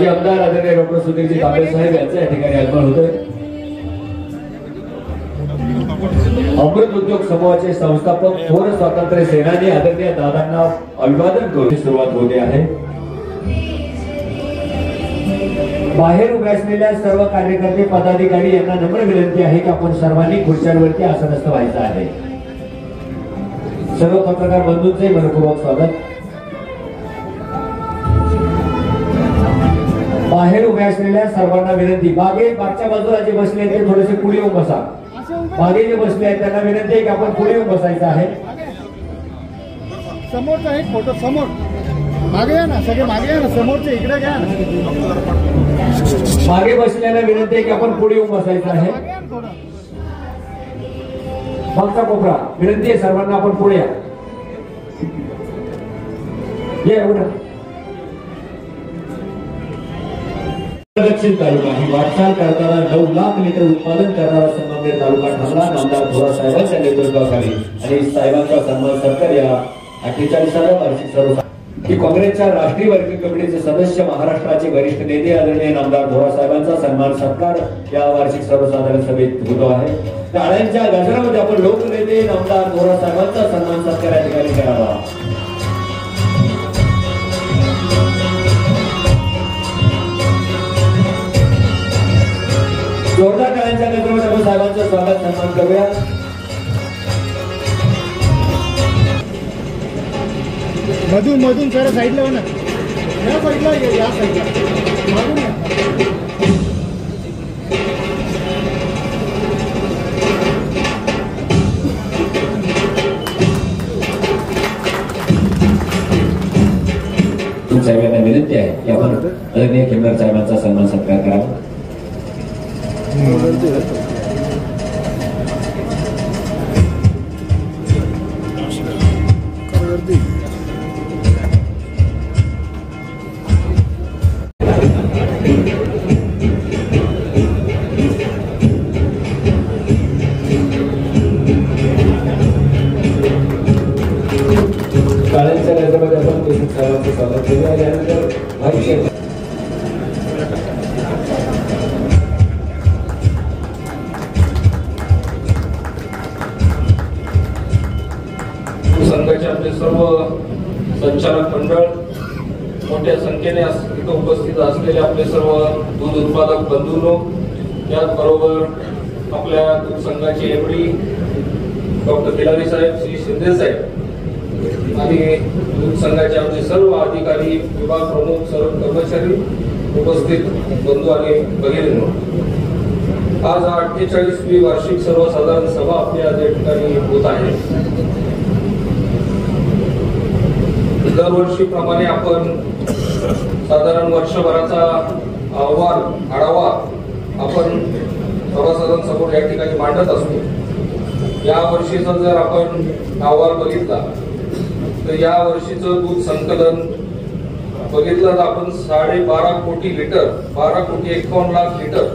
माजी आमदार आदरणीय डॉक्टर सुधीरजी तांबे साहेब यांचं या ठिकाणी आगमन होतंय। अमृत उद्योग समूहाचे संस्थापक थोर स्वातंत्र्य सेनानी आदरणीय दादांना अभिवादन करून सुरुवात होते आहे। बाहेर उभे असलेल्या सर्व कार्यकर्ते पदाधिकारी यांना नम्र विनंती आहे की आपण सर्वांनी खुर्च्यांवरती आसनस्थ व्हायचं आहे। सर्व पत्रकार बंधूंचे मनपूर्वक स्वागत। बाहेर उभे असलेल्या सर्वांना विनंती, मागच्या बाजूला जे बसले ते थोडेसे पुढे येऊन बसा। मागे जे बसले आहेत त्यांना विनंती आहे की आपण पुढे येऊन बसायचं आहे। समोरचा एक फोटो समोर मागे या ना, सगळे मागे या ना, समोरचे इकडे घ्या ना। मागे बसलेल्या विनंती आहे की आपण पुढे येऊन बसायचं आहे। मागचा कोपरा विनंती आहे सर्वांना आपण पुढे या। दक्षिण तालुका ही वाटचाल करताना 9 लाख लिटर उत्पादन करणारा संगमनेर तालुका ठरला। नामदार थोरात साहेबांच्या नेतृत्वाखाली आणि साहेबांचा सन्मान सत्कार या 48व्या वार्षिक सर्वसाधारण की काँग्रेसच्या राष्ट्रीय वर्किंग कमिटीचे सदस्य महाराष्ट्राचे वरिष्ठ नेते आदरणीय नामदार थोरात साहेबांचा सन्मान सत्कार या वार्षिक सर्वसाधारण सभेत होतो आहे। टाळ्यांच्या गजरामध्ये आपण लोकनेते नामदार थोरात साहेबांचा सन्मान सत्कार या ठिकाणी करावा। जोरदार टाळ्यांच्या गजरामध्ये आपण साहेबांचं स्वागत सन्मान करूया। मधून जरा साईडला ना, या साईडला या साईडला मागून या। साहेबांना विनंती आहे की आपण आदरणीय खेमदार साहेबांचा सन्मान सत्कार करावा। काळ्यांच्या गजरामध्ये आपण देशमुख साहेबांचं स्वागत करूया। यानंतर भाई संघाचे आपले सर्व संचालक मंडळ, मोठ्या संख्येने इथं उपस्थित असलेले आपले सर्व दूध उत्पादक बंधूंनो, त्याचबरोबर आपल्या दूध संघाचे एमडी डॉक्टर बिलारी साहेब, श्री शिंदे साहेब आणि दूध संघाचे आपले सर्व अधिकारी, विभाग प्रमुख, सर्व कर्मचारी, उपस्थित बंधू आणि भगिनींनो, आज 48वी वार्षिक सर्वसाधारण सभा आपल्या या ठिकाणी होत आहे। दरवर्षीप्रमाणे आपण साधारण वर्षभराचा अहवाल आढावा आपण सभासदां समोर या ठिकाणी मांडत असतो। या वर्षीचा जर आपण अहवाल बघितला तर या वर्षीचं दूध संकलन बघितलं तर आपण 12.5 कोटी लिटर, 12.51 लाख लिटर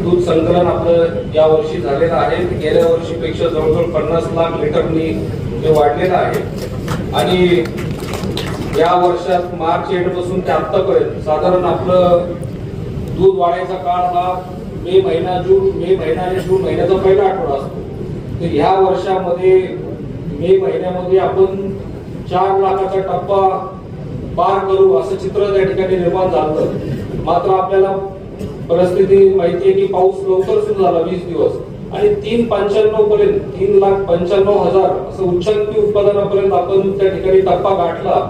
दूध संकलन आपलं या वर्षी झालेलं आहे। गेल्या वर्षीपेक्षा जवळजवळ 50 लाख लिटरनी ते वाढलेलं आहे। आणि या वर्षात मार्च एंड पासून ते आतापर्यंत साधारण आपलं दूध वाढायचा काळ हा मे महिना आणि जून महिन्याचा पहिला आठवडा असतो। तर ह्या वर्षामध्ये मे महिन्यामध्ये आपण 4 लाखाचा टप्पा पार करू असं चित्र त्या ठिकाणी निर्माण झालं। मात्र आपल्याला परिस्थिती माहिती आहे की पाऊस लवकर सुरू झाला, 20 दिवस, आणि 3.95 पर्यंत 3,95,000 असं उच्चांकी उत्पादनापर्यंत आपण त्या ठिकाणी टप्पा गाठला।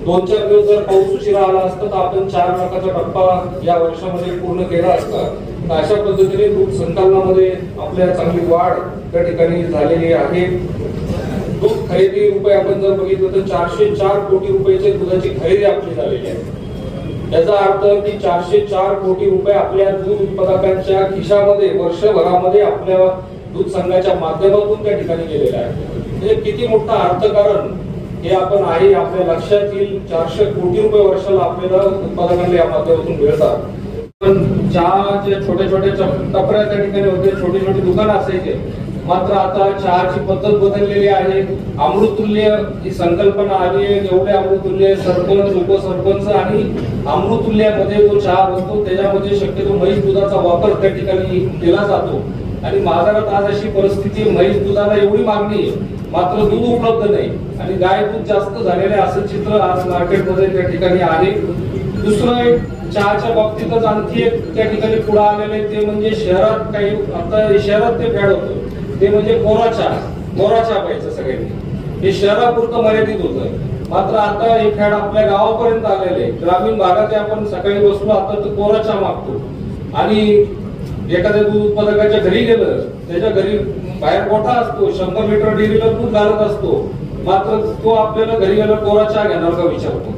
2-4 दिवस जर पाऊस उशिरा आला असता तर आपण 4 लाखाचा टप्पा या वर्षामध्ये पूर्ण केला असता। तर अशा पद्धतीने दूध संकलनामध्ये आपल्या चांगली वाढ त्या ठिकाणी झालेली आहे। दूध खरेदी रुपये आपण जर बघितलं तर 404 कोटी रुपयाची दुधाची खरेदी आपली झालेली आहे। याचा अर्थ की 404 कोटी रुपये आपल्या दूध उत्पादकांच्या खिशामध्ये वर्षभरामध्ये आपल्या दूध संघाच्या माध्यमातून त्या ठिकाणी गेलेला आहे। म्हणजे किती मोठा अर्थकारण हे आपण आहे आपल्या लक्षात येईल। 400 कोटी रुपये वर्षाला आपल्याला उत्पादकांना या माध्यमातून मिळतात। पण चहाचे छोटे छोटे टपऱ्या त्या ठिकाणी होते, छोटे छोटे दुकान असायचे, मात्र आता चहाची पद्धत बदललेली आहे. अमृततुल्य ही संकल्पना आली आहे. एवढे अमृततुल्य सरपंच, उपसरपंच आणि अमृततुल्यामध्ये जो चहा असतो त्याच्यामध्ये शक्यतो म्हैस दुधाचा वापर त्या ठिकाणी केला जातो. आणि बाजारात आज अशी परिस्थिती, म्हैस दुधाला एवढी मागणी आहे मात्र दूध उपलब्ध नाही आणि गाय दूध जास्त झालेले असं चित्र आज मार्केटमध्ये त्या ठिकाणी आहे. दुसरं चहाच्या बाबतीतच आणखी एक त्या ठिकाणी पुढे आलेले ते म्हणजे शहरात काही आता शहरात ते फॅड होतं ते म्हणजे कोरा चहा प्यायचं सगळ्यांनी. हे शहरापुरतं मर्यादित होतं मात्र आता हे फॅड आपल्या गावापर्यंत आलेले. ग्रामीण भागात आपण सकाळी बसलो आता तर कोरा चहा मागतो आणि एखाद्या दूध उत्पादकाच्या घरी गेलं त्याच्या घरी बाहेर गोठा असतो, 100 लिटर डेअरीला दूध घालत असतो मात्र तो आपल्याला घरी गेला कोरा चहा घेणार का विचारतो.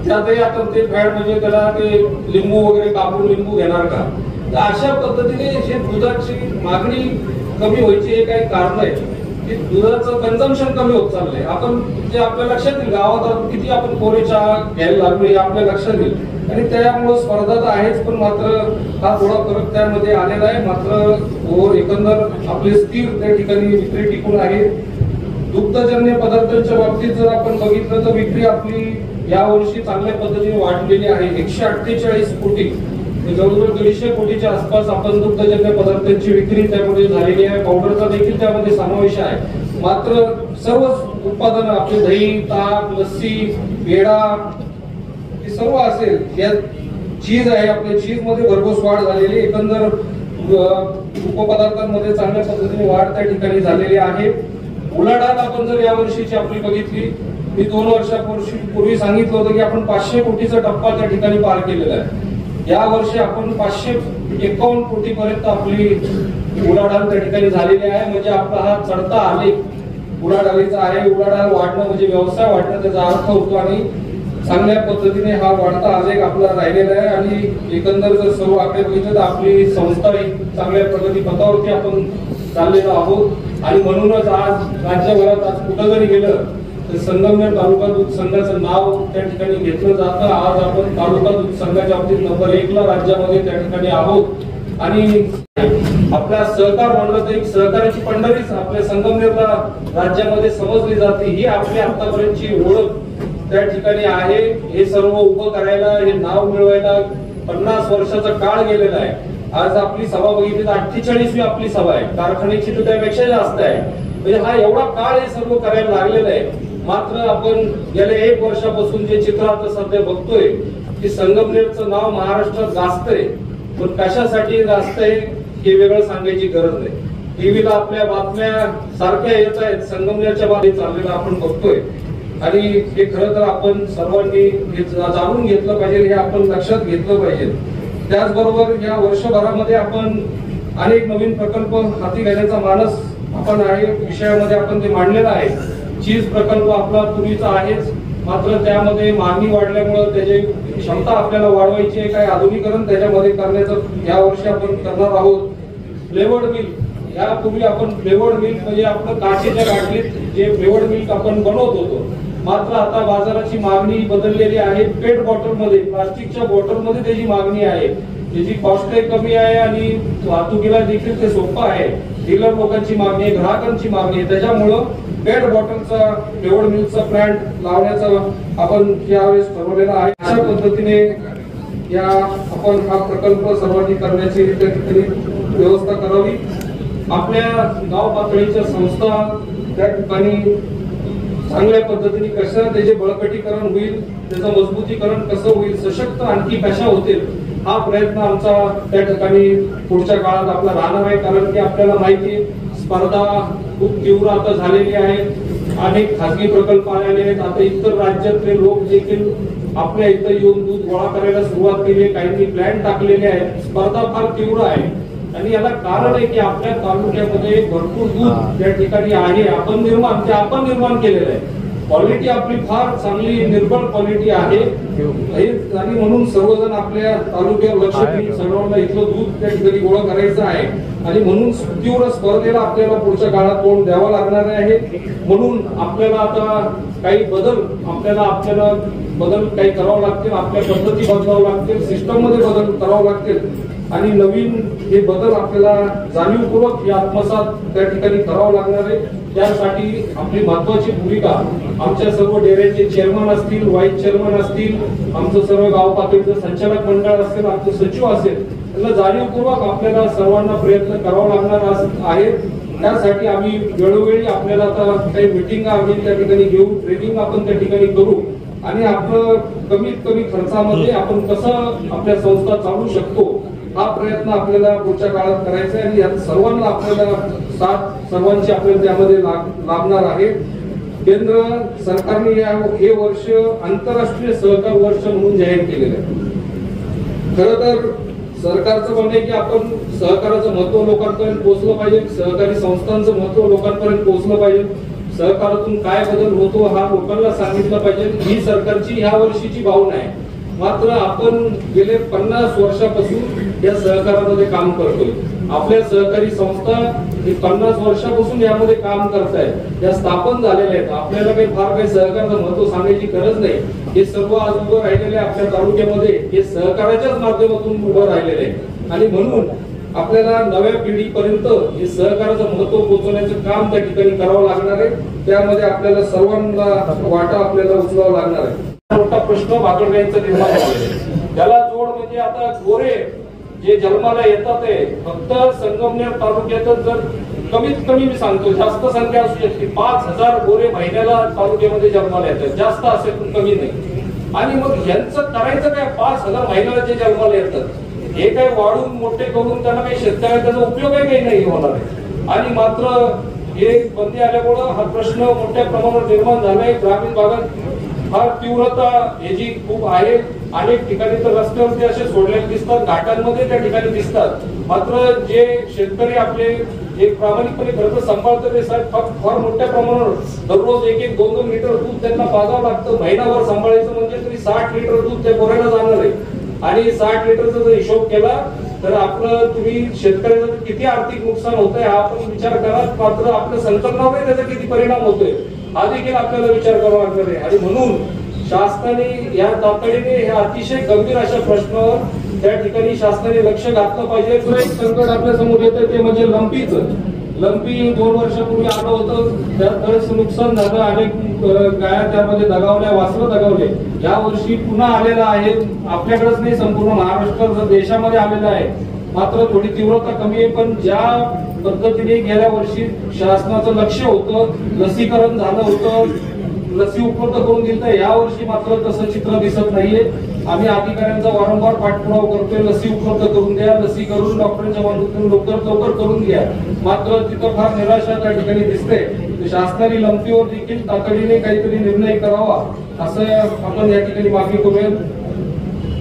त्यातही आता ते फॅड म्हणजे त्याला ते लिंबू वगैरे कापून लिंबू घेणार का. तर अशा पद्धतीने जे दुधाची मागणी कमी व्हायची हे काही कारण आहे की दुधाचं कन्झम्पशन कमी होत चाललंय. आपण जे आपल्या लक्षात येईल गावात किती आपण कोरे चहा घ्यायला लागलो हे आपल्या लक्षात येईल आणि त्यामुळे स्पर्धा तर आहेच पण मात्र हा थोडा फरक त्यामध्ये आलेला आहे. मात्र एकंदर आपले स्थिर त्या ठिकाणी विक्री टिकून आहे. दुग्धजन्य पदार्थांच्या बाबतीत जर आपण बघितलं तर विक्री आपली यावर्षी चांगल्या पद्धतीने वाढलेली आहे. 148 कोटी जवळजवळ 150 कोटीच्या आसपास आपण दुग्धजन्य पदार्थांची विक्री त्यामध्ये झालेली आहे. पावडरचा देखील त्यामध्ये समावेश आहे. मात्र सर्वच उत्पादन आपले दही, ताक, लस्सी, पेढा हे सर्व असेल, या चीज आहे आपल्या चीज मध्ये भरघोस वाढ झालेली. एकंदर उपपदार्थांमध्ये चांगल्या पद्धतीने वाढ त्या ठिकाणी झालेली आहे. उलाढाल आपण जर या वर्षीची आपली बघितली, मी 2 वर्षापूर्वी सांगितलं होतं की आपण 500 कोटीचा टप्पा त्या ठिकाणी पार केलेला आहे. या वर्षी आपण 551 कोटी पर्यंत आपली उलाढाल त्या ठिकाणी झालेली आहे. म्हणजे आपला हा चढता आलेख उलाढालीचा आहे. उलाढाल वाढणं म्हणजे व्यवसाय वाढणं त्याचा अर्थ होतो आणि चांगल्या पद्धतीने हा वाढता आलेख आपला राहिलेला आहे. आणि एकंदर जर सर्व आकडे बघितले तर आपली संस्था ही चांगल्या प्रगती पथावरती आपण चाललेलो आहोत. आणि म्हणूनच आज राज्यभरात आज कुठं जरी गेलं तर संगमनेर तालुका दूध संघाचं नाव त्या ठिकाणी घेतलं जातं. आज आपण तालुका दूध संघाच्या बाबतीत नंबर 1 ला राज्यामध्ये त्या ठिकाणी आहोत. आणि आपल्या सहकार म्हणलं तर एक सहकार्याची पंढरीच आपल्या संगमनेरला राज्यामध्ये समजली जाते. ही आपली आतापर्यंतची ओळख त्या ठिकाणी आहे. हे सर्व उभं करायला, हे नाव मिळवायला 50 वर्षाचा काळ गेलेला आहे. आज आपली सभा बघितली तर 48वी आपली सभा आहे. कारखान्याची तर त्यापेक्षा जास्त आहे. म्हणजे हा एवढा काळ हे सर्व करायला लागलेला आहे. मात्र आपण गेल्या 1 वर्षापासून जे चित्र आता सध्या बघतोय की संगमनेरचं नाव महाराष्ट्रात गाजतंय. पण कशासाठी गाजतंय हे वेगळं सांगायची गरज नाही. टीव्हीला आपल्या बातम्या सारख्या येत आहेत, संगमनेरच्या बाबतीत चाललेलं आपण बघतोय. आणि हे खरं तर आपण सर्वांनी जाणून घेतलं पाहिजे, हे आपण लक्षात घेतलं पाहिजे. त्याचबरोबर या वर्षभरामध्ये आपण अनेक नवीन प्रकल्प हाती घेण्याचा मानस आपण आहे. विषयामध्ये आपण ते मांडलेलं आहे. चीज प्रकल्प आपला पूर्वीचा आहेच मात्र त्यामध्ये मागणी वाढल्यामुळे त्याची क्षमता आपल्याला वाढवायची आहे. काही आधुनिकरण त्याच्यामध्ये करण्याचं या वर्षी आपण करणार आहोत. फ्लेवर्ड मिल्क, यापूर्वी आपण फ्लेवर्ड मिल्क म्हणजे आपलं काचेच्या बाटलीत जे फ्लेवर्ड मिल्क आपण बनवत होतो मात्र आता बाजाराची मागणी बदललेली आहे. पेट बॉटल मध्ये, प्लास्टिकच्या बॉटल मध्ये त्याची मागणी आहे. त्याची कॉस्ट कमी आहे आणि वाहतुकीला देखील ते सोपं आहे. डीलर लोकांची मागणी आहे, ग्राहकांची मागणी आहे. त्याच्यामुळं पेट बॉटलचा फ्लेवर्ड मिल्कचा ब्रँड लावण्याचा आपण यावेळेस ठरवलेला आहे. अशा पद्धतीने या आपण हा प्रकल्प सर्वांनी करण्याची व्यवस्था करावी. आपल्या गाव पातळीच्या संस्था त्या ठिकाणी चांगल्या पद्धतीने कसं त्याचे बळकटीकरण होईल, त्याचं मजबूतीकरण कसं होईल, सशक्त आणखी कशा होतील हा प्रयत्न आमचा त्या ठिकाणी पुढच्या काळात आपला राहणार आहे. कारण की आपल्याला माहिती स्पर्धा खूप तीव्र आता झालेली आहे. अनेक खासगी प्रकल्प आलेले आहेत. आता इतर राज्यातले लोक देखील आपल्या इथं येऊन दूध गोळा करायला सुरुवात केली. काहींनी प्लॅन टाकलेले आहेत. स्पर्धा फार तीव्र आहे आणि याला कारण आहे की आपल्या तालुक्यामध्ये भरपूर दूध त्या ठिकाणी आहे. आपण निर्माण केलेलं आहे. क्वालिटी आपली फार चांगली निर्मळ क्वालिटी आहे आणि म्हणून सर्वजण आपल्या तालुक्यावर लक्ष देऊन सर्वांना इथलं दूध त्या ठिकाणी गोळा करायचं आहे. आणि म्हणून तीव्र स्पर्धेला आपल्याला पुढच्या काळात तोंड द्यावं लागणार आहे. म्हणून आपल्याला आता काही बदल काही करावं लागतील. आपल्या पद्धती बदलावं लागतील, सिस्टम मध्ये बदल करावं लागतील. आणि नवीन हे बदल आपल्याला जाणीवपूर्वक हे आत्मसात त्या ठिकाणी करावं लागणार आहे. त्यासाठी आपली महत्वाची भूमिका आमच्या सर्व डेअरीचे चेअरमन असतील, व्हाईस चेअरमन असतील, आमचं सर्व गाव पातळीचं संचालक मंडळ असेल, आमचं सचिव असेल, त्यांना जाणीवपूर्वक आपल्याला सर्वांना प्रयत्न करावा लागणार आहे. त्यासाठी आम्ही वेळोवेळी आपल्याला आता काही मिटिंग आम्ही त्या ठिकाणी घेऊ, ट्रेनिंग आपण त्या ठिकाणी करू आणि आपलं कमीत कमी खर्चामध्ये आपण कसं आपल्या संस्था चालू शकतो हा प्रयत्न आपल्याला पुढच्या काळात करायचा आहे. आणि यात सर्वांना आपल्याला साथ सर्वांची आपल्याला त्यामध्ये लाभणार आहे. केंद्र सरकारने हे वर्ष आंतरराष्ट्रीय सहकार वर्ष म्हणून जाहीर केलेलं आहे. खरं तर सरकारचं म्हणणं आहे की आपण सहकाराचं महत्व लोकांपर्यंत पोहोचलं पाहिजे, सहकारी संस्थांचं महत्व लोकांपर्यंत पोहोचलं पाहिजे, सहकारातून काय बदल होतो हा लोकांना सांगितलं पाहिजे. ही सरकारची ह्या वर्षीची भावना आहे. मात्र आपण गेले 50 वर्षापासून या सहकारामध्ये काम करतोय. आपल्या सहकारी संस्था 50 वर्षापासून यामध्ये काम करतायत, या स्थापन झालेल्या आहेत. आपल्याला काही फार काही सहकाराचं महत्व सांगायची गरज नाही. हे सर्व आज उभं राहिलेले आपल्या तालुक्यामध्ये हे सहकाराच्याच माध्यमातून उभं राहिलेले आहे. आणि म्हणून आपल्याला नव्या पिढीपर्यंत हे सहकाराचं महत्व पोहोचवण्याचं काम त्या ठिकाणी करावं लागणार आहे. त्यामध्ये आपल्याला सर्वांना वाटा आपल्याला उचलावा लागणार आहे. मोठा प्रश्न बागडगाईंचा निर्माण झालेला आहे. त्याला जोड म्हणजे आता गोरे जे जन्माला येतात ते फक्त संगमनेर तालुक्यातच जर कमीत कमी मी सांगतो जास्त संख्या असू शकते 5000 गोरे महिन्याला तालुक्यामध्ये जन्माला येतात. जास्त असेल पण कमी नाही. आणि मग यांचं करायचं काय? 5000 महिन्याला जे जन्माला येतात हे काय वाढून मोठे करून त्यांना काही शेतकऱ्याला त्याचा उपयोग काही नाही होणार आहे. आणि मात्र हे बंदी आल्यामुळं हा प्रश्न मोठ्या प्रमाणावर निर्माण झालाय. ग्रामीण भागात फार तीव्रता याची खूप आहे. अनेक ठिकाणी तर रस्त्यावरती असे सोडलेले दिसतात, घाटांमध्ये त्या ठिकाणी दिसतात. मात्र जे शेतकरी आपले एक प्रामाणिकपणे खर्च सांभाळतात ते फार मोठ्या प्रमाणावर दररोज 1-2 लिटर दूध त्यांना पाजावं लागतं. महिनाभर सांभाळायचं म्हणजे तरी 60 लिटर दूध त्या गोऱ्याला जाणार आहे. आणि 60 लिटरचा जर हिशोब केला तर आपलं तुम्ही शेतकऱ्याचं किती आर्थिक नुकसान होतंय हा आपण विचार करा. मात्र आपल्या संकल्पनावर त्याचा किती परिणाम होतोय हा देखील आपल्याला विचार करावा लागणार आहे. आणि म्हणून शासनाने या तातडीने ह्या अतिशय गंभीर अशा प्रश्नावर त्या ठिकाणी शासनाने लक्ष घातलं पाहिजे. एक संकट आपल्या समोर येतं ते म्हणजे लंपी 2 वर्षापूर्वी आलं होतं. त्यात बरेच नुकसान झालं. अनेक गाया त्यामध्ये दगावल्या, वासरं दगावले. या वर्षी पुन्हा आलेला आहे. आपल्याकडेच नाही संपूर्ण महाराष्ट्र देशामध्ये आलेला आहे. मात्र थोडी तीव्रता कमी आहे. पण ज्या पद्धतीने गेल्या वर्षी शासनाचं लक्ष होतं, लसीकरण झालं होतं, लसी उपलब्ध करून दिलं, या वर्षी मात्र तसं चित्र दिसत नाहीये. आम्ही अधिकाऱ्यांचा वारंवार पाठपुरावा करतोय, लसी उपलब्ध करून द्या, लसी करून डॉक्टरांच्या मदतीने लवकर करून घ्या. मात्र तिथं फार निराशा त्या ठिकाणी दिसते. शासनाने लंपीवर देखील तातडीने काहीतरी निर्णय करावा असं आपण या ठिकाणी मागणी करूया.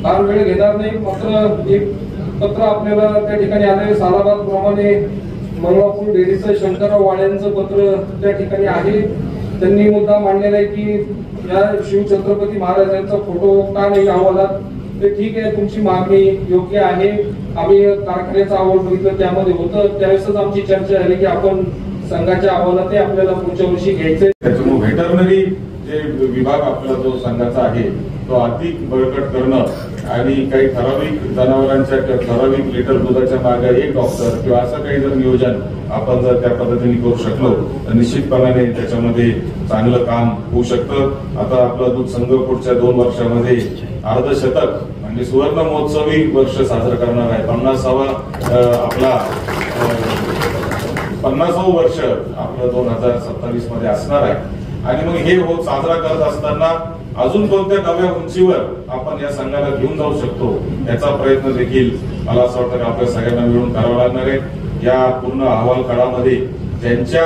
फार वेळ घेणार नाही. मात्र एक पत्र आपल्याला त्या ठिकाणी आलंय. सालाबाद प्रमाणे मंगळापूर डेअरीचं शंकरराव वाड्यांचं पत्र त्या ठिकाणी आहे. त्यांनी मुद्दा मांडलेला आहे की या शिवछत्रपती महाराजांचा फोटो का नाही अहवालात. ते ठीक आहे, तुमची मागणी योग्य आहे. आम्ही कारखान्याचा अहवाल बघितलं त्यामध्ये होतं. त्यावेळेसच आमची चर्चा झाली की आपण संघाच्या अहवालात ते आपल्याला पुढच्या वर्षी घ्यायचंय. त्याच्यामुळे व्हेटरनरी जे विभाग आपला जो संघाचा आहे तो अधिक बळकट करणं आणि काही ठराविक जनावरांच्या ठराविक लिटर दुधाच्या मागे 1 डॉक्टर किंवा असं काही जर नियोजन आपण जर त्या पद्धतीने करू शकलो तर निश्चितपणाने त्याच्यामध्ये चांगलं काम होऊ शकतं. आता आपला दूध संघ पुढच्या 2 वर्षामध्ये अर्धशतक म्हणजे सुवर्ण महोत्सवी वर्ष साजरं करणार आहे. 50वं वर्ष आपलं 2027 मध्ये असणार आहे. आणि मग हे साजरा करत असताना अजून कोणत्या नव्या उंचीवर आपण या संघाला घेऊन जाऊ शकतो याचा प्रयत्न देखील मला असं वाटतं की आपल्या सगळ्यांना मिळून करावा लागणार आहे. या पूर्ण अहवाल काळामध्ये ज्यांच्या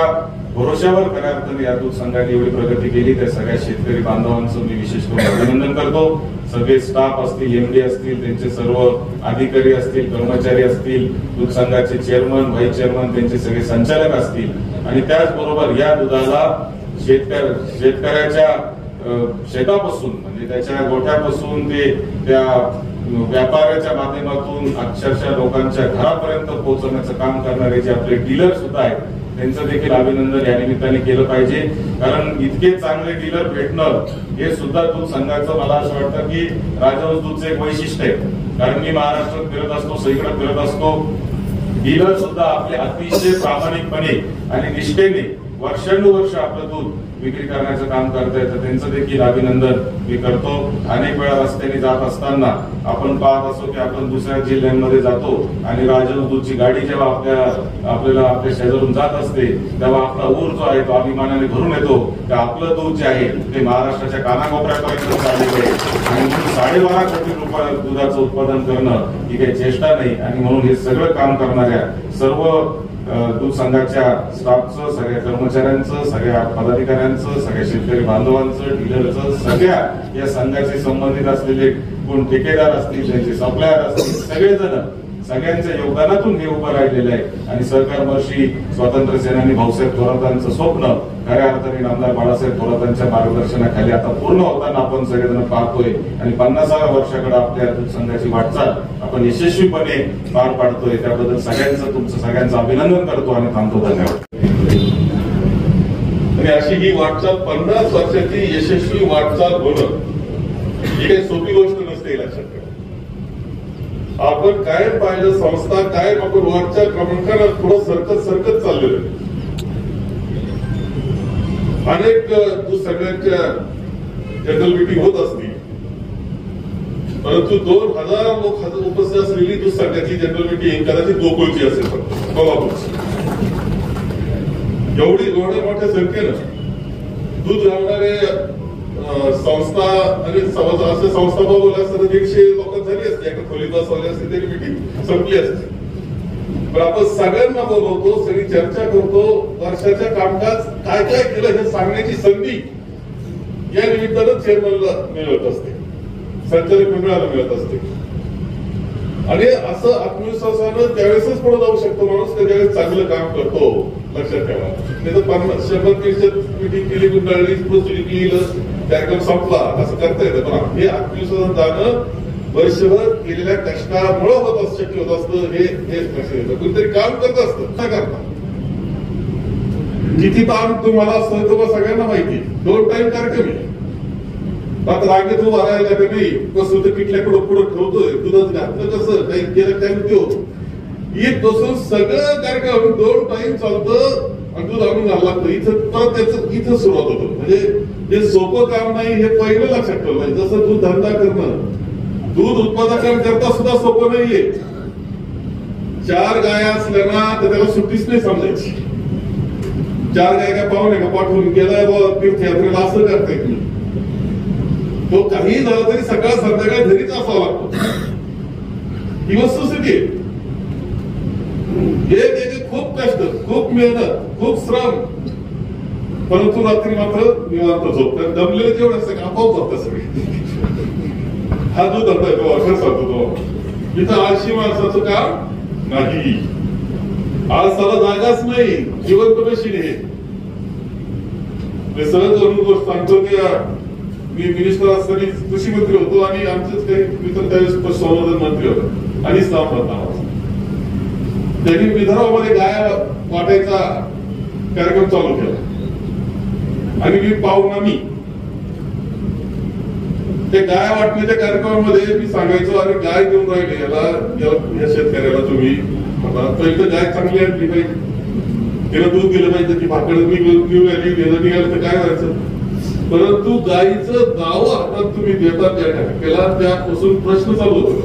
भरोश्यावर खऱ्या अर्थाने या दूध संघाने एवढी प्रगती केली त्या सगळ्या शेतकरी बांधवांचं मी विशेष करून अभिनंदन करतो. सगळे स्टाफ असतील, एमडी असतील, त्यांचे सर्व अधिकारी असतील, कर्मचारी असतील, दूध संघाचे चेअरमन, व्हाईस चेअरमन, त्यांचे सगळे संचालक असतील आणि त्याचबरोबर या दुधाला शेतकऱ्याच्या शेतापासून म्हणजे त्याच्या गोठ्यापासून ते त्या व्यापाऱ्याच्या माध्यमातून अक्षरशः लोकांच्या घरापर्यंत पोहोचवण्याचं काम करणारे जे आपले डीलर सुद्धा आहेत त्यांचं देखील अभिनंदन या निमित्ताने केलं पाहिजे. कारण इतके चांगले डीलर भेटणं हे सुद्धा दूध संघाचं मला असं वाटतं की राजहंस दूधचं एक वैशिष्ट्य आहे. कारण मी महाराष्ट्रात फिरत असतो, सगळीकडे फिरत असतो. डीलर सुद्धा आपले अतिशय प्रामाणिकपणे आणि निष्ठेने वर्षानुवर्ष आपलं दूध विक्री करण्याचं काम करतायत, तर त्यांचं देखील अभिनंदन मी करतो. अनेक वेळा रस्त्याने जात असताना आपण पाहत असतो की आपण दुसऱ्या जिल्ह्यांमध्ये जातो आणि राजन दूधची गाडी जेव्हा आपल्याला आपल्या शेजारून जात असते तेव्हा आपला ऊर जो आहे तो अभिमानाने भरून येतो की आपलं दूध जे आहे ते महाराष्ट्राच्या कानाकोपऱ्यापर्यंत चाललेलं आहे. आणि 12.5 कोटी रुपये दुधाचं उत्पादन करणं ही काही चेष्टा नाही. आणि म्हणून हे सगळं काम करणाऱ्या सर्व दूध संघाच्या स्टाफचं, सगळ्या कर्मचाऱ्यांचं, सगळ्या पदाधिकाऱ्यांचं, सगळ्या शेतकरी बांधवांचं, डीलरचं, सगळ्या या संघाशी संबंधित असलेले कोण ठेकेदार असतील, त्यांचे सप्लायर असतील, सगळ्यांच्या योगदानातून हे उभं राहिलेलं आहे. आणि सहकारमर्षी स्वातंत्र्य सेनानी भाऊसाहेब थोरातांचं स्वप्न खऱ्या अर्थाने नामदार बाळासाहेब थोरातांच्या मार्गदर्शनाखाली आता पूर्ण होताना आपण सगळेजण पाहतोय. आणि 50व्या वर्षाकडे आपल्या दूध संघाची वाटचाल आपण यशस्वीपणे पार पाडतोय. त्याबद्दल तुमचं सगळ्यांचं अभिनंदन करतो आणि थांबतो. धन्यवाद. आणि अशी ही वाटचाल 50 वर्षाची यशस्वी वाटचाल होणं ही काही सोपी गोष्ट नसते, लक्षात ठेवा. आपण कायम पाहिलं संस्था कायम आपण वरच्या क्रमांकानं थोडं सरकत चाललेलं आहे. अनेक दूध संघांच्या जनरल मीटिंग होत असतील, परंतु 2000 लोक उपस्थित असलेली दूध संघाची जनरल मीटिंग कदाचित गोकुळची असेल, कोल्हापूरची. एवढ्या मोठ्या संख्येनं दूध घालणारे संस्था आणि असे संस्था बोलवल्या असतात 150 लोक झाली असते, एका खोलीत बसवली असते तरी मीटिंग संपली असते. पण आपण सगळ्यांना बोलवतो, सगळी चर्चा करतो, वर्षाच्या कामकाज काय काय केलं हे सांगण्याची संधी या निमित्तानं चेअरमनला मिळत असते, संचालक मंडळाला मिळत असते. आणि असं आत्मविश्वासानं त्यावेळेसच पुढे जाऊ शकतो माणूस का ज्यावेळेस चांगलं काम करतो. लक्षात ठेवा. नाही तर 100 मीटिंग केली, गुंडाळली, लिहिलं, कार्यक्रम संपला, असं करता येतं. पण हे आत्मविश्वासानं जाणं वर्षभर केलेल्या कष्टामुळे होत शक्य होत असतं. हे लक्षात येतं. कुणीतरी काम करत असतं, काय करता किती ताण तुम्हाला असतं तुम्हाला सगळ्यांना माहिती. 2 टाइम कार्यक्रम आहे. आता रांगेत उभा राहायला का नाही, कसं तर किटल्याकडं पुढं ठेवतोय, दुधाचं घातलं कसं, काही केलं काय होतो, एक बसून सगळं कार्यक्रम 2 टाइम चालतं आणि दूध आणून घाललं लागतं. इथं परत त्याचं इथं सुरुवात होतं. म्हणजे हे सोपं काम नाही, हे पहिलं लक्षात ठेवलं. जसं दूध धंदा करणं, दूध उत्पादकांकरता सुद्धा सोपं नाहीये. 4 गाया असल्या ना तर त्याला सुट्टीच नाही समजायची. 4 गाय काय पाहुणे का पाठवून गेलाय तीर्थयात्रेला असं करताय तुम्ही. तो काही झालं तरी सकाळ संध्याकाळ घरीच असावा लागतो. ही वस्तुस्थिती आहे. खूप कष्ट, खूप मेहनत, खूप श्रम, परंतु रात्री मात्र निवांत झोप. कारण दमलेले जेवढे असतं का आपोआप झोपतात सगळे. हा जो धंदा आहे तो अक्षर सांगतो तो. इथं आळशी माणसाचं काम नाही. आळसाला जागाच नाही. जिवंत मशीन आहे. सहज म्हणून गोष्ट सांगतो की मी मिनिस्टर असताना कृषी मंत्री होतो आणि आमचेच काही मित्र त्यावेळेस पशुसंवर्धन मंत्री होते आणि नावाचा. त्यांनी विदर्भामध्ये गाया वाटायचा कार्यक्रम चालू केला आणि मी पाहुणा त्या गाया वाटण्याच्या कार्यक्रमामध्ये मी सांगायचो, अरे गाय घेऊन राहिले या शेतकऱ्याला तुम्ही पहिलं गाय चांगली आणली पाहिजे, तिला दूध दिलं पाहिजे, ती भाकड निघालं तर काय व्हायचं. परंतु गायीचं दावं हातात तुम्ही देतात त्या टक्केला, त्यापासून प्रश्न चालू होता.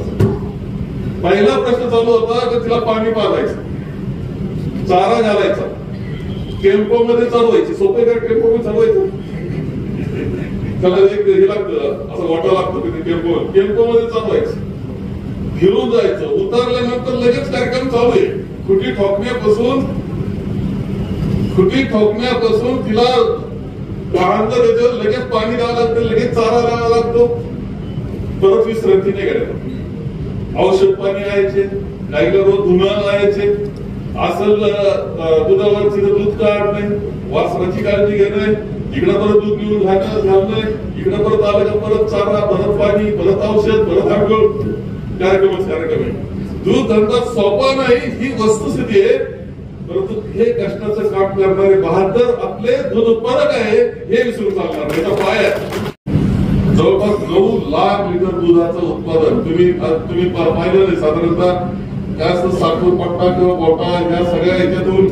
पहिला प्रश्न चालू होता की तिला पाणी पाजायचं, चारा घालायचा, टेम्पो मध्ये चालवायची. सोपे काय टेम्पो मध्ये चालवायचं, त्याला एक हे लागतं, असं वाटा लागतं तिथे टेम्पो मध्ये चालवायचं, फिरून जायचं. उतरल्यानंतर लगेच कार्यक्रम चालू आहे. खुटी ठोकण्यापासून तिला लहानचं त्याच्यावर लगेच पाणी द्यावं लागतं, लगेच चारा द्यावा लागतो, परत विश्रांती नाही करायला. औषध पाणी यायचे, गाईला रोज धुणं यायचे, असं दुधावर तिथं दूध काढणे, वासराची काळजी घेणे, इकडं परत दूध घेऊन घालणे, इकडं परत आलं का परत चारा, परत पाणी, परत औषध, परत आंघोळ. कार्यक्रम आहे. दूध धंदा सोपा नाही, ही वस्तुस्थिती आहे. परंतु हे कष्टाचं काम करणारे 72 आपले दूध उत्पादक आहे, हे विसरून चालणार नाही. पाय जो जवळपास 9 लाख लिटर दुधाचं उत्पादन तुम्ही पाहिलं नाही. साधारणतः जास्त साखर पट्टा किंवा गोटा या सगळ्या याच्यातून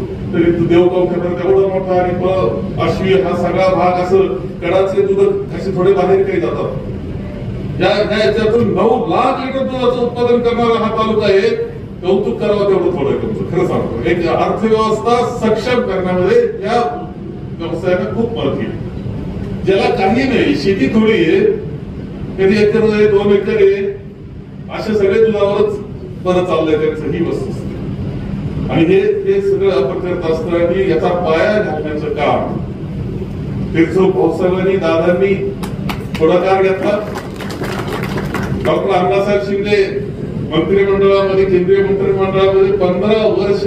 देवगाव क्षेत्रात एवढा मोठा आणि आश्वी हा सगळा भाग असं कडाचे दूध असे थोडे बाहेर काही जातात. याच्यातून 9 लाख लिटर दुधाचं उत्पादन करणारा हा तालुका आहे. कौतुक करावं तेवढं थोडं कौतुक. खरं सांगतो, एक अर्थव्यवस्था सक्षम करण्यामध्ये या व्यवसायाला खूप महत्व आहे. ज्याला काही नाही, शेती थोडी आहे, कधी एकर आहे 2 एकर आहे, असे सगळे दुधावरच बरं चाललंय त्यांचं ही वस्तू. आणि हे सगळं आपण करत असताना याचा पाया घालण्याचं काम तीर्थो भाऊसाहेबांनी दादांनी पुढाकार घेतला. डॉक्टर अण्णासाहेब शिंदे मंत्रिमंडळामध्ये, केंद्रीय मंत्रिमंडळामध्ये 15 वर्ष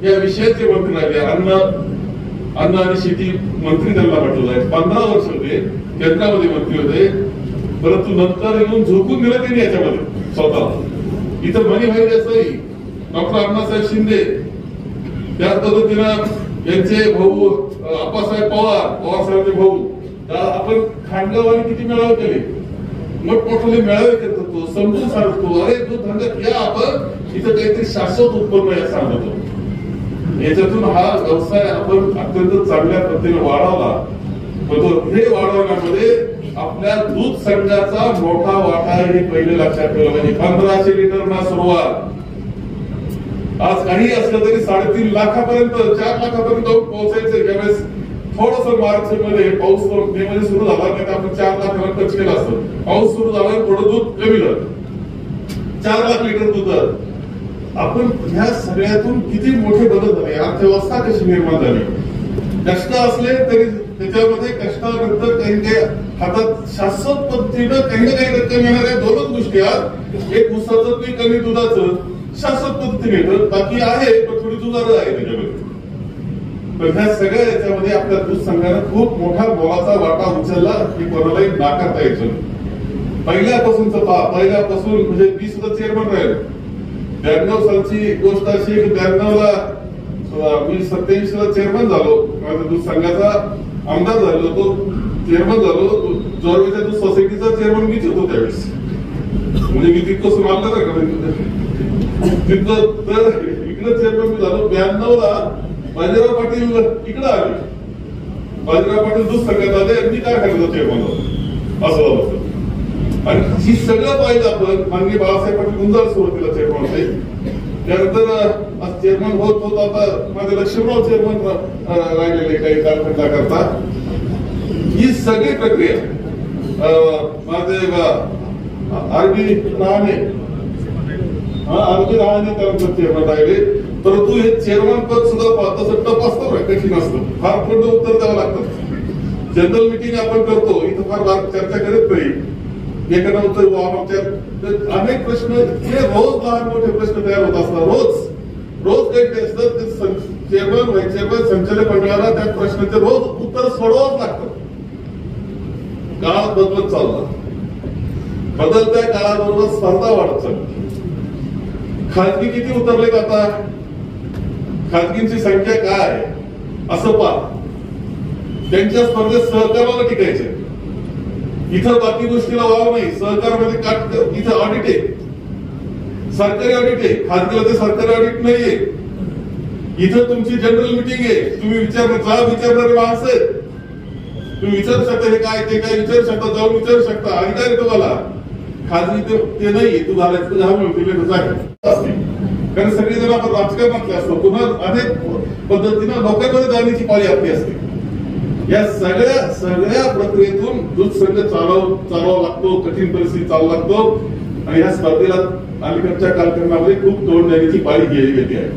या विषयाचे मंत्री राहिले. अन्न आणि शेती मंत्री त्यांना म्हटलं आहे. 15 वर्ष होते, केंद्रामध्ये मंत्री होते, परंतु नंतर येऊन झोकून दिलं त्यांनी याच्यामध्ये स्वतः. इथं मणिभाई देसाई, डॉक्टर अण्णासाहेब शिंदे, त्याच पद्धतीनं यांचे भाऊ आप्पासाहेब पवार साहेबांचे भाऊ, आपण खांडगावाने किती मेळावे केले, मोठमोठे मेळावे करत होतो, समजून सांगतो, अरे जो धंद्यात या आपण इथं काहीतरी शाश्वत उत्पन्न या सांगतो. याच्यातून हा व्यवसाय आपण अत्यंत चांगल्या पद्धतीने वाढवला. हे वाढवण्यामध्ये आपल्या दूध संघाचा मोठा वाटा हे पहिले लक्षात ठेवलं पाहिजे. 1500 लिटरना सुरुवात, आज काही असलं तरी 3.5 लाखापर्यंत 4 लाखापर्यंत पोहोचायचं. यावेळेस थोडस मार्च मध्ये पाऊस मे मध्ये सुरू झाला, नाही तर आपण 4 लाखापर्यंत टच केलं असतं. पाऊस सुरू झाला, थोडं दूध कमी झालं, 4 लाख लिटर दूध. आपण ह्या सगळ्यातून किती मोठे बदल झाले, अर्थव्यवस्था कशी निर्माण झाली. कष्ट असले तरी त्याच्यामध्ये कष्टानंतर काही हातात शाश्वत पद्धतीनं काही ना काही रक्कम येणाऱ्या 2च गोष्टी आहेत. एक ऊसाचं पीक आणि दुधाचं शाश्वत पद्धतीने येतं, बाकी आहे पण थोडी जुगारं आहे त्याच्यामध्ये. पण ह्या सगळ्या याच्यामध्ये आपल्या दूध संघानं खूप मोठा मोलाचा वाटा उचलला, की कोणालाही नाकारता यायचं. पहिल्यापासून म्हणजे मी सुद्धा चेअरमन राहिलो. 92 सालची गोष्ट अशी की 92 ला मी 87 ला चेअरमन झालो. माझ्या दूध संघाचा आमदार झालो, तो चेअरमन झालो. जोरवेच्या दूध सोसायटीचा चेअरमन मीच होतो त्यावेळेस. म्हणजे मी तितकं मानलं ना तितकं. तर इकडे चेअरमन मी झालो. 92 ला बाजीराव पाटील इकडे आले. बाजीराव पाटील दूध संघात आले आणि मी काय करायचं चेअरमन झालो, असं झालं. आणि ही सगळं पाहिलं आपण. माननीय बाळासाहेब पाटील गुंजाळ सुरुवातीला चेअरमन होते, त्यानंतर चेअरमन होत आता माझे लक्ष्मणराव चेअरमन राहिलेले काही कालखंडा करता. ही सगळी प्रक्रिया माझे आरबी रहाणे त्यानंतर चेअरमन राहिले. परंतु हे चेअरमन पद सुद्धा तसं टप असतं, कठीण असतं, फार पूर्ण उत्तर द्यावं लागतं. जनरल मिटिंग आपण करतो, इथं फार चर्चा करत नाही. एखादा उत्तर अनेक प्रश्न हे रोज लहान मोठे प्रश्न तयार होत असतात. रोज काही असतात. चेअरमन व्हाईस चेअरमन संचालक मंडळाला त्या प्रश्नाचे रोज उत्तर सोडवावंच लागतं. काळ बदलत चालला, बदलत्या काळाबरोबर स्पर्धा वाढत चालली. खाजगी किती उतरलेत आता, खाजगींची संख्या काय असं पहा. त्यांच्या स्पर्धेत सहकाराला टिकायचे. इथं बाकी गोष्टीला वाव नाही. सहकारामध्ये इथं ऑडिट आहे, सरकारी ऑडिट आहे. खाजगीला ते सरकारी ऑडिट नाहीये. इथं तुमची जनरल मिटिंग आहे, तुम्ही विचारणारे माणसं आहेत. तुम्ही विचारू शकता हे काय ते काय विचारू शकता, जाऊन विचारू शकता, अधिकार आहे तुम्हाला. खाजगी ते नाहीये. तू घालायचं कारण सगळेजण आपण राजकारणातले असतो. पुन्हा अनेक पद्धतीनं लोकांमध्ये जाण्याची पाळी आपली असते. या सगळ्या प्रक्रियेतून दूध संघ चालवावा लागतो, कठीण परिस्थिती चालू लागतो. आणि या स्पर्धेला अलीकडच्या कालखंडामध्ये खूप तोंड देण्याची पाळी गेली आहे.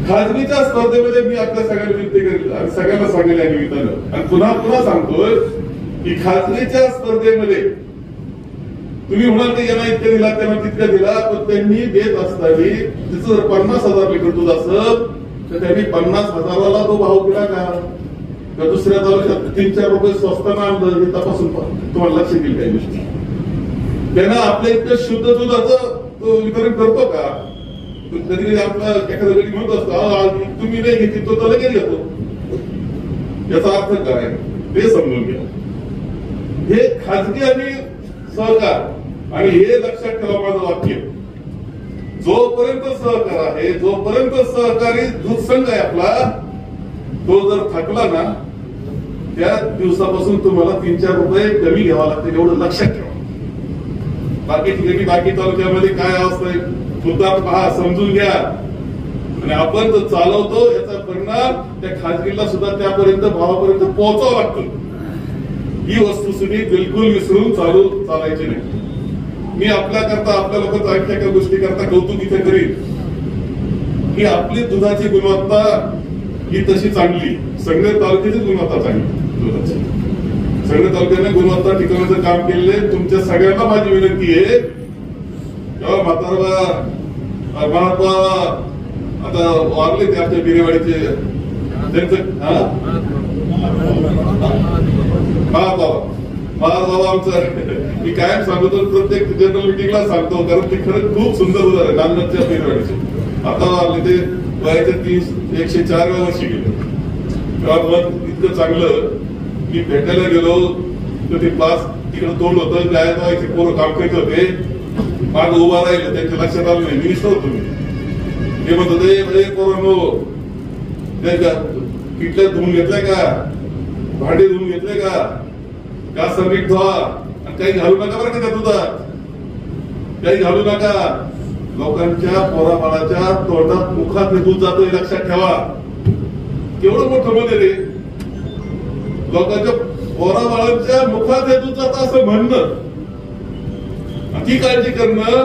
खाजगीच्या स्पर्धेमध्ये मी आपल्या सगळ्यांना विनंती करेल आणि सगळ्यांना सांगेल या निमित्तानं आणि पुन्हा सांगतोय की खाजगीच्या स्पर्धेमध्ये तुम्ही म्हणाल की यांना इतकं दिला त्यांना तितकं दिला, पण त्यांनी देत असताना तिचं जर 50,000 लिटर दूध असत तर त्यांनी 50,000ला तो भाव दिला का? दुसऱ्या तालुक्यात 3-4 रुपये स्वस्ताना आणलं हे तपासून तुम्हाला लक्ष देईल काही गोष्टी. त्यांना आपल्या इतकं शुद्ध दुधाचं तो वितरण करतो का? कधी आपला एखाद्या घरी म्हणत असतो तुम्ही नाही घेतली तो तर लगेच घेतो. याचा अर्थ काय ते समजून घ्या. हे खाजगी आणि सहकार, आणि हे लक्षात ठेवा माझं वाक्य, जोपर्यंत सहकार आहे, जोपर्यंत सहकारी दूध संघ आहे आपला, तो जर थकला ना, त्या दिवसापासून तुम्हाला 3-4 रुपये कमी घ्यावा लागते, एवढं लक्षात ठेवा. बाकी ठिकाणी, बाकी तालुक्यामध्ये काय अवस्था आहे सुद्धा पहा, समजून घ्या. आणि आपण जो चालवतो याचा परिणाम त्या खाजगीला सुद्धा त्यापर्यंत भावापर्यंत पोहोचावं लागतं. ही वस्तुस्थिती बिलकुल विसरून चालायची नाही. मी आपल्याकरता, आपल्या लोकांचा ऐकल्या गोष्टी करता कौतुक इथे करीन की आपली दुधाची गुणवत्ता ही तशी चांगली, संगमेर तालुक्याची गुणवत्ता चांगली दुधाची. संगमेर तालुक्याने गुणवत्ता टिकवण्याचं काम केलेले. तुमच्या सगळ्यांना माझी विनंती आहे, महात्मा आता वारले ते आमच्या बिरेवाडीचे, त्यांचं बाबा आमचं, मी कायम सांगतो, प्रत्येक जनरल मिटिंगला सांगतो, कारण ते खरंच खूप सुंदर उदाहरण आहे नांदच्या बिरेवाडीचे. आता वारले ते वयाच्या 104व्या वर्षी गेले. इतकं चांगलं, मी भेटायला गेलो तर ते पास तिकडे तोंड होतं, गाय व्हायचे पोरं काम करत होते, माग उभा राहिलं, त्यांच्या लक्षात आलं नाही, मिनिस्टर होतो मी. ते म्हणत होते, पोरांनो पिठल्या धुवून घेतलाय का, भांडे धुवून घेतले का सर्विक धुवा, आणि काही घालू नका बरं का त्या दुधात, काही घालू नका. लोकांच्या पोराबाळाच्या तोंडात मुखात हे दूध जातं, हे लक्षात ठेवा. केवढं मोठं मध्ये रे, लोकांच्या पोराबाळांच्या मुखात हे दूध जातं असं म्हणणं, ती काळजी करणं,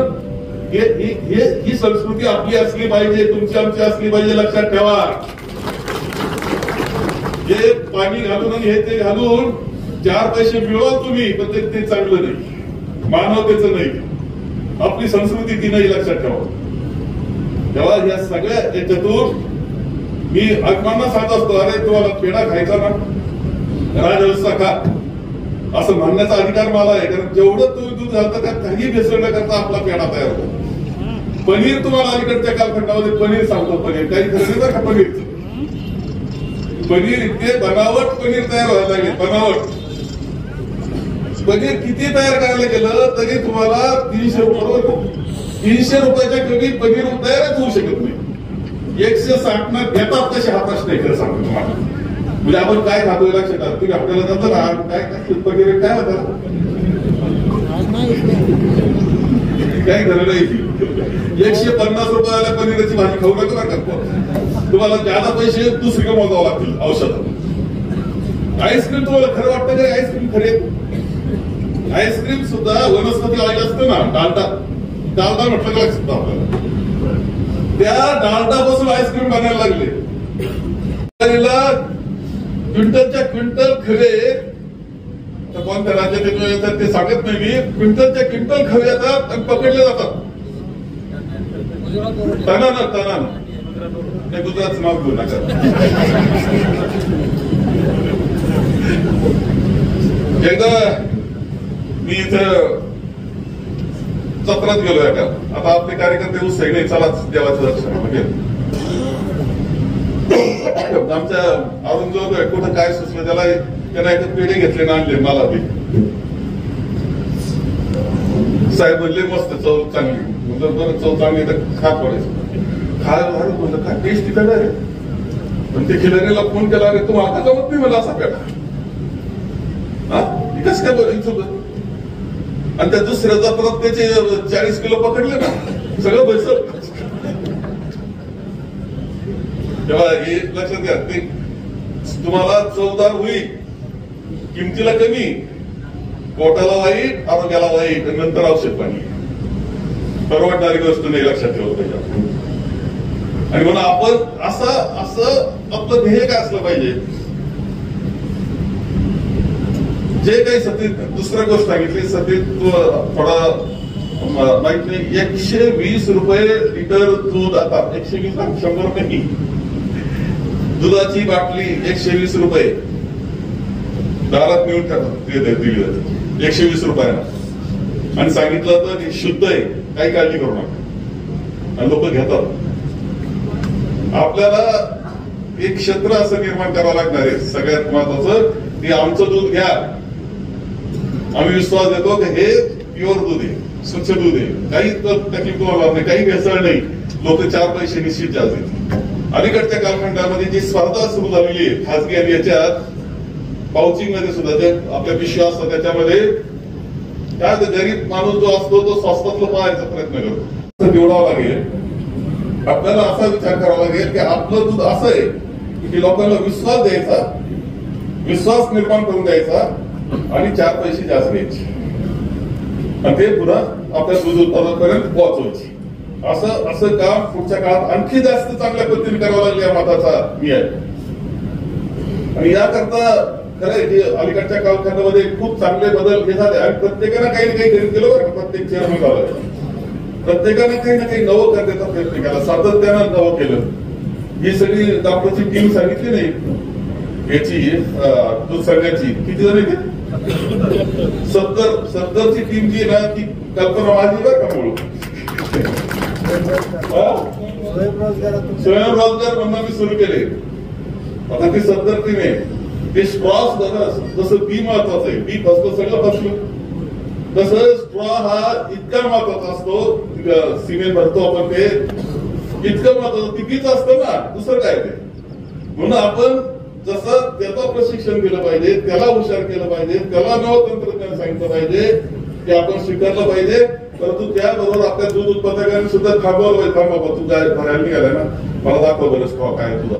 ही संस्कृती आपली असली पाहिजे, तुमची आमची असली पाहिजे, लक्षात ठेवा. हे पाणी घालून आणि हे ते घालून 4 पैसे मिळवा तुम्ही, पण ते चांगलं नाही, मानवतेचं नाही, आपली संस्कृती ती नाही, लक्षात ठेवा. तेव्हा या सगळ्या याच्यातून मी आत्मांना सांगत असतो, अरे तुम्हाला पेढा खायचा ना, राजरस्सा खा, असं म्हणण्याचा अधिकार मला आहे. कारण जेवढं तुम्ही दूध घालता त्यात काही भेसळ न करता आपला पेढा तयार होतो. पनीर तुम्हाला अलीकडच्या कालखंडामध्ये पनीर सांगतो, पनीर काही खरेदी का पनीरचं, पनीर इतके बनावट पनीर तयार व्हायला लागले, बनावट पनीर किती तयार करायला गेलं तरी तुम्हाला 300 रुपयाच्या कमी पनीर तयारच होऊ शकत नाही. 160 न घेतात तसे हा प्रश्न आहे, खरं सांगतो तुम्हाला. म्हणजे आपण काय खातोय लक्षात आलं, तुम्ही आपल्याला जातो ना, काय पनीर काय होतं, काही खरं नाही. 150 रुपयाला पनीराची भाजी खाऊ नका बरं का, तुम्हाला ज्यादा पैसे दुसरीकडे मोजावं लागतील औषधात. आईस्क्रीम तुम्हाला खरं वाटतं का आईस्क्रीम खरे, आईस्क्रीम सुद्धा वनस्पती ऑइल असतं ना, डालडा म्हटलं का लक्षात आपल्याला, त्या डालडापासून आईस्क्रीम बनायला लागले. क्विंटलच्या क्विंटल खरे, कोणत्या राज्यात येतात ते सांगत नाही मी, क्विंटलच्या क्विंटल खरे येतात आणि पकडले जातात तणानं. ते गुजरातचं नाव घेऊ नका. एकदा मी इथं जत्रात गेलोय का, आता आपले कार्यकर्ते उत्साही नाही, चला देवाचं दर्शन म्हणजे आमच्या अरुण जो कुठं काय सुचलं त्याला एक पेढे घेतले ना आणले मला बी. साहेब म्हणले मस्त चव चांगली, बरं चव चांगली तर खा पडायचं, खायला म्हणलं काय टेस्टी पेढा रे. पण ते खिलारीला फोन केला, रे तू आता जमत नाही मला असा पेढा, कस काय बरं. आणि त्या दुसऱ्या जत्रात त्याचे 40 किलो पकडले ना, सगळं पैसे. तेव्हा हे लक्षात घ्या, ते तुम्हाला चवदार होईल, किमतीला कमी, पोटाला वाईट, आरोग्याला वाईट, नंतर औषध पाणी, परवडणारी गोष्ट नाही, लक्षात ठेवलं पाहिजे. आणि म्हणून आपण असं आपलं ध्येय काय असलं पाहिजे, जे काही सती दुसऱ्या गोष्ट सांगितली, सती थोडा माहित नाही, 120 रुपये लिटर दूध, आता 120 100 नाही, दुधाची बाटली 120 रुपये दारात नेऊन दिली जाते 120 रुपयाला, आणि सांगितलं तर शुद्ध आहे, काही काळजी करू नका, आणि लोक घेतात. आपल्याला एक क्षेत्र असं निर्माण करावं लागणार आहे, सगळ्यात महत्वाचं, ते आमचं दूध घ्या, आम्ही विश्वास देतो की हे प्युअर दूध आहे, स्वच्छ दूध आहे, काही तकलीफ तुम्हाला नाही, काही भेसळ नाही. लोक 4 पैसे निश्चित जास्त देतात. अलीकडच्या कालखंडामध्ये जी स्पर्धा सुरू झालेली आहे खासगी आणि याच्यात पाउचिंग मध्ये सुद्धा जे आपल्या पिशव्या असतात त्याच्यामध्ये काय गरीब माणूस जो असतो तो स्वस्तातलं पाहायचा प्रयत्न करतो. निवडावं लागेल, आपल्याला असा विचार करावा लागेल की आपलं दूध असं आहे की लोकांना विश्वास द्यायचा, विश्वास निर्माण करून द्यायचा आणि 4 पैसे जास्त द्यायचे आणि ते पुन्हा आपल्या दूध उत्पादनापर्यंत पोहोचवायचे. असं काम पुढच्या काळात आणखी जास्त चांगल्या पद्धतीने करावं लागलं या मताचा मी आहे. आणि याकरता खरं आहे की अलीकडच्या कालखंडामध्ये खूप चांगले बदल हे झाले आणि प्रत्येकानं काही ना काही करीत गेलो बरं. प्रत्येक चेअरमन झालं, प्रत्येकानं काही ना काही नवं करण्याचा प्रयत्न केला, सातत्यानं नवं केलं. ही सगळी डॉक्टरची टीम सांगितली नाही याची दूध संघाची किती जण येते 70ची टीम जी ना ती कल्पना माझी बरं का म्हणून स्वयंरोजगार म्हणून मी सुरू केले. आता ती 70 टीम आहे. ते स्ट्रॉस जसं बी महत्वाचं आहे, बी फसलं सगळं फसलं, तसं स्ट्रॉ हा इतका महत्वाचा असतो. सिमेंट भरतो आपण ते इतकं महत्वाचं ती बीच असतं ना, दुसरं काय ते. म्हणून आपण जसं त्याचं प्रशिक्षण दिलं पाहिजे, त्याला हुशार केलं पाहिजे, त्याला नवं तंत्रज्ञान सांगितलं पाहिजे, ते आपण स्वीकारलं पाहिजे. परंतु त्याबरोबर आपल्या दूध उत्पादकांनी सुद्धा थांबवलं पाहिजे. थांबा तू काय भरायला निघालाय ना, मला दाखव बरं स्टॉक काय तुझा.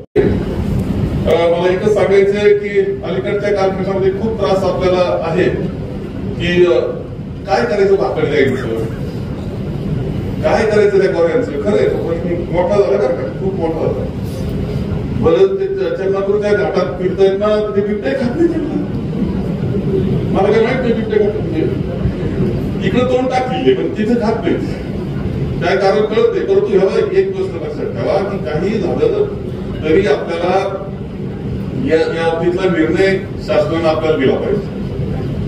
मला एकच सांगायचंय की अलीकडच्या कालखंडामध्ये खूप त्रास आपल्याला आहे की काय करायचं भाकड द्यायचं, काय करायचं त्या गोऱ्यांचं. खरं आहे तो मोठा झाला बरं का, खूप मोठा झाला. बरं ते चंद्रपूरच्या घाटात फिरतायत ना, ते बिबटे खात नाही. मला काय माहित नाही बिबटे खात नाही. इकडे तोंड टाकली पण तिथे खात नाही, काय कारण कळत नाही. परंतु ह्याला एक गोष्ट लक्षात ठेवा की काही झालं तरी आपल्याला या बाबतीतला निर्णय शासनानं आपल्याला दिला पाहिजे.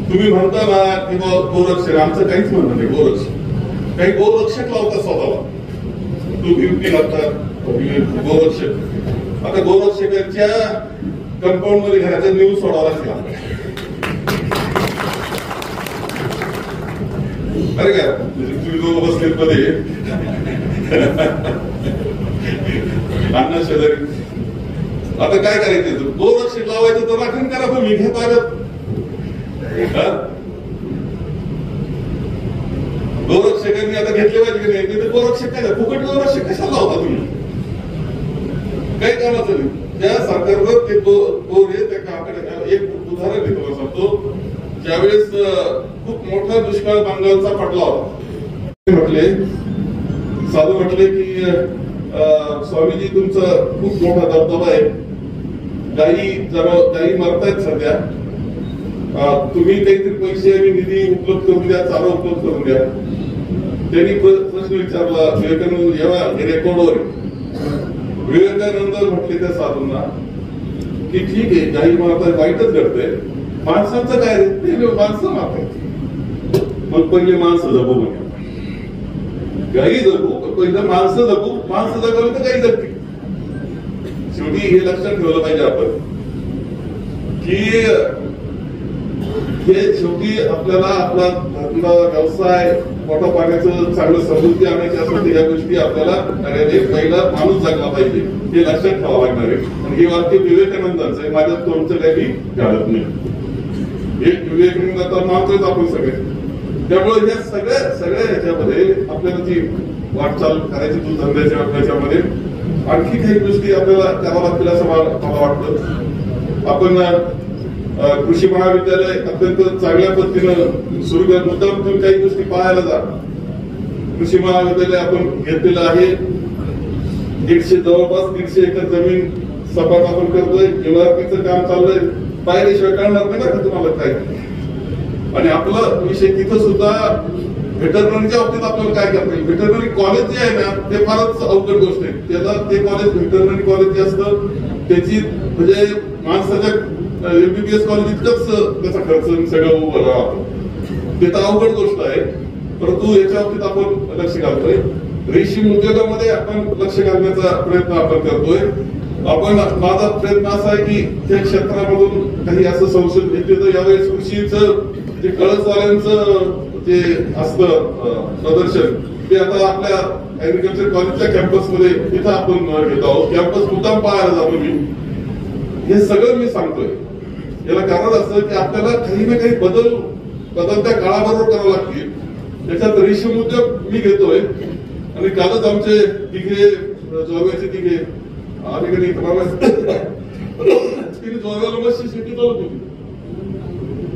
तुम्ही म्हणता ना की गोरक्षक, आमचं काहीच म्हणणं नाही. गोरक्षक काही गोरक्षक लावतात स्वतःला, तू ड्युटी लागतात गोरक्षक. आता गोरक्षकांच्या कंपाऊंड मध्ये घराचा न्यूज सोडावा लागला. अरे काय तुम्ही दोन बसलेत मध्ये अण्णा शेजारी. आता काय करायचं, गोरक्षक लावायचं तर राखण करा. पण मी घेत आलं गोरक्षकांनी आता घेतले पाहिजे की नाही. तर गोरक्षक काय फुकट गोरक्षक कशाला लावता तुम्ही, काही कामाचं नाही. त्या सरकारवर ते गोर आहे त्या कामाकडे. एक उदाहरण मी तुम्हाला सांगतो. ज्यावेळेस खूप मोठा दुष्काळ बंगालचा पडला होता, म्हटले साधू म्हटले की स्वामीजी तुमचा खूप मोठा दबदबा आहे, गायी मरतायत सध्या, तुम्ही काहीतरी पैसे आणि निधी उपलब्ध करून द्या, चारा उपलब्ध करून द्या. त्यांनी प्रश्न विचारला विवेकानंद, जेव्हा हे रेकॉर्डवर विवेकानंद म्हटले त्या साधूंना की ठीक आहे गायी मारताय, वाईटच घडतंय, माणसांचं काय रे, माणसं मारतायत, मग पहिले माणसं जगू म्हणजे गायी जगू, पहिलं माणसं जगू, माणसं जगवली तर गायी जगतील. शेवटी हे लक्षात ठेवलं पाहिजे आपण की हे शेवटी आपल्याला आपला धंदा व्यवसाय मोठा पाण्याचं चांगलं समृद्धी आणायची असेल तर या गोष्टी आपल्याला पहिला माणूस जगला पाहिजे हे लक्षात ठेवावं लागणार आहे. आणि हे वाक्य विवेकानंदांचं आहे, माझ्या तोंडचं काही घालत नाही. हे विवेकानंदांचा मानतोच आपण सगळे. त्यामुळे या सगळ्या ह्याच्यामध्ये आपल्याला जी वाटचाल करायची दूध धंद्याच्या अभ्यासामध्ये आणखी काही गोष्टी आपल्याला करावं लागतील असं मला वाटतं. आपण कृषी महाविद्यालय अत्यंत चांगल्या पद्धतीनं सुरू करत, मुद्दाम तुम्ही काही गोष्टी पाहायला जा. कृषी महाविद्यालय आपण घेतलेलं आहे, जवळपास 150 एकर जमीन सपाट आपण करतोय, इमारतीचं काम चाललंय, पाहिल्याशिवाय कळणार नाही ना तुम्हाला काय. आणि आपला विषय तिथं सुद्धा व्हेटरनरीच्या बाबतीत आपल्याला काय करता येईल. व्हेटरनरी कॉलेज जे आहे ना ते फारच अवघड गोष्ट आहे. त्याला ते कॉलेज व्हेटरनरी कॉलेज जे असतं त्याची म्हणजे माणसाच्या एमबीबीएस कॉलेज इतकंच त्याचा खर्च सगळं उभं राहतो. ते तर अवघड गोष्ट आहे. परंतु याच्या बाबतीत आपण लक्ष घालतोय. रेशीम उद्योगामध्ये आपण लक्ष घालण्याचा प्रयत्न आपण करतोय. माझा प्रयत्न असा आहे की त्या क्षेत्रामधून काही असं संशोधन घेतले तर यावेळेस कृषीचं जे कळसवाल्यांचं जे असतं प्रदर्शन ते आता आपल्या ऍग्रिकल्चर कॉलेजच्या कॅम्पसमध्ये इथं आपण घेत आहोत. कॅम्पस मुद्दाम पाहायला जातो मी. हे सगळं मी सांगतोय याला कारण असं की आपल्याला काही ना काही बदलत्या काळाबरोबर करावं लागतील. त्याच्यात रेशीम उद्योग मी घेतोय आणि कालच आमचे तिघे जोरव्याचे तिघे अलीकडे तिने जोरव्याला मत्स्य शेती चालू केली.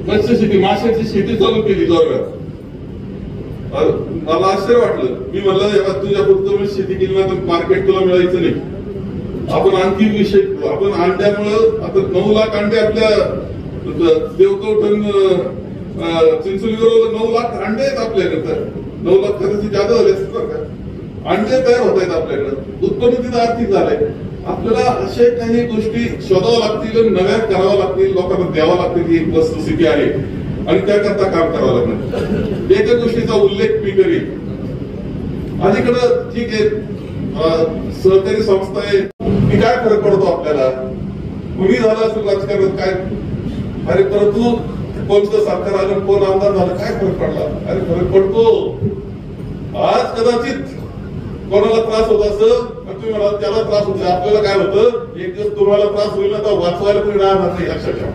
मत्स्य शेती माशाची शेती चालू केली जोरव्यात. मला आश्चर्य वाटलं. मी म्हणलं तुझ्या पुढचं शेती केली ना तर मार्केट तुला मिळायचं नाही. आपण आणखी विषय आपण अंड्यामुळं आता 9 लाख अंडे आपल्या देवकवठण चिंचोलीवर 9 लाख अंडे आहेत आपल्याकडे. 9 लाख खरंच जादा झाले असतात का? अंडे तयार होत आहेत आपल्याकडे. उत्पन्न तिथं आर्थिक झालंय. आपल्याला अशा काही गोष्टी शोधाव्या लागतील, नव्या कराव्या लागतील, लोकांना द्यावा लागतील. ही एक वस्तुस्थिती आहे आणि त्याकरता काम करावं लागणार. एका गोष्टीचा उल्लेख मी करीन. अलीकडं ठीक आहे सहकारी संस्था आहे की काय फरक पडतो आपल्याला. कुणी झालं असेल राजकारणात काय अरे परंतु कोणतं सरकार आलं कोण आमदार झालं काय फरक पडला. अरे फरक पडतो. आज कदाचित कोणाला त्रास होत असं तुम्ही मला त्याला त्रास होतो. आपल्याला काय होतं एक दिवस तुम्हाला त्रास होईल ना तर वाचवायला कोणी राहणार नाही. लक्षात ठेवा.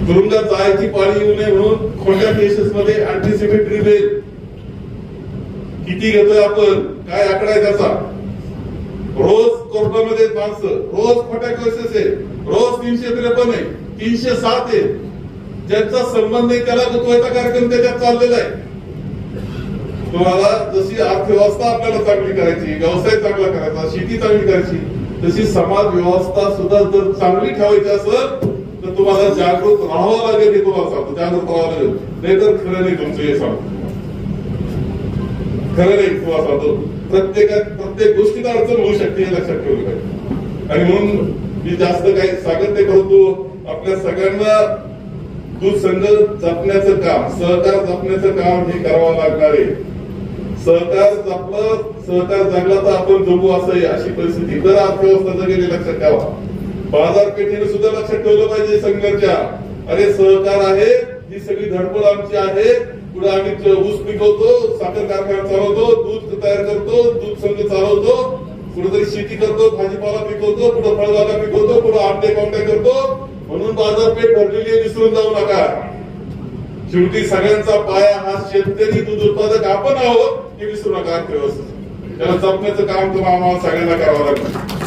तुरुंगात जायची पाळी येऊ नये म्हणून खोट्या केसेस मध्ये अँटिसिपेटरी बेल किती घेतोय आपण काय आकडा आहे त्याचा. रोज कोर्टामध्ये माणसं रोज खोट्या केसेस आहे. रोज 353 आहे 307 आहे. ज्यांचा संबंध आहे त्याला गुंतवायचा कार्यक्रम त्याच्यात चाललेला आहे. तुम्हाला जशी अर्थव्यवस्था आपल्याला चांगली करायची, व्यवसाय चांगला करायचा, शेती चांगली करायची, तशी समाज व्यवस्था सुद्धा जर चांगली ठेवायची असेल तर तुम्हाला जागृत राहावं लागेल. हे तुम्हाला सांगतो जागृत राहावं लागेल. नाहीतर खरं नाही तुमचं. हे सांगतो खरं नाही तुम्हाला सांगतो. प्रत्येक गोष्टीत अडचण होऊ शकते हे लक्षात ठेवलं पाहिजे. आणि म्हणून मी जास्त काही सांगत नाही परंतु आपल्या सगळ्यांना दूध संघ जपण्याचं काम सहकार जपण्याचं काम हे करावं लागणार आहे. सहकार जपलं सहकार जगला तर आपण जगू असं अशी परिस्थिती तर अर्थव्यवस्था जगेली लक्षात ठेवा. बाजारपेठेने सुद्धा लक्षात ठेवलं पाहिजे संघाच्या. अरे सहकार आहे ही सगळी धडपड आमची आहे. पुढे आम्ही ऊस पिकवतो, साखर कारखाना चालवतो, दूध तयार करतो, दूध संघ चालवतो, कुठेतरी शेती करतो, भाजीपाला पिकवतो, पुढे फळबागा पिकवतो, पुढे अंडे कोंबड्या करतो. म्हणून बाजारपेठ भरलेली विसरून जाऊ नका. शेवटी सगळ्यांचा पाया हा शेतकरी दूध उत्पादक आपण आहोत हे विसरू नका. अर्थव्यवस्था त्याला जपण्याचं काम तुम्हाला आम्हाला सगळ्यांना करावं लागतं.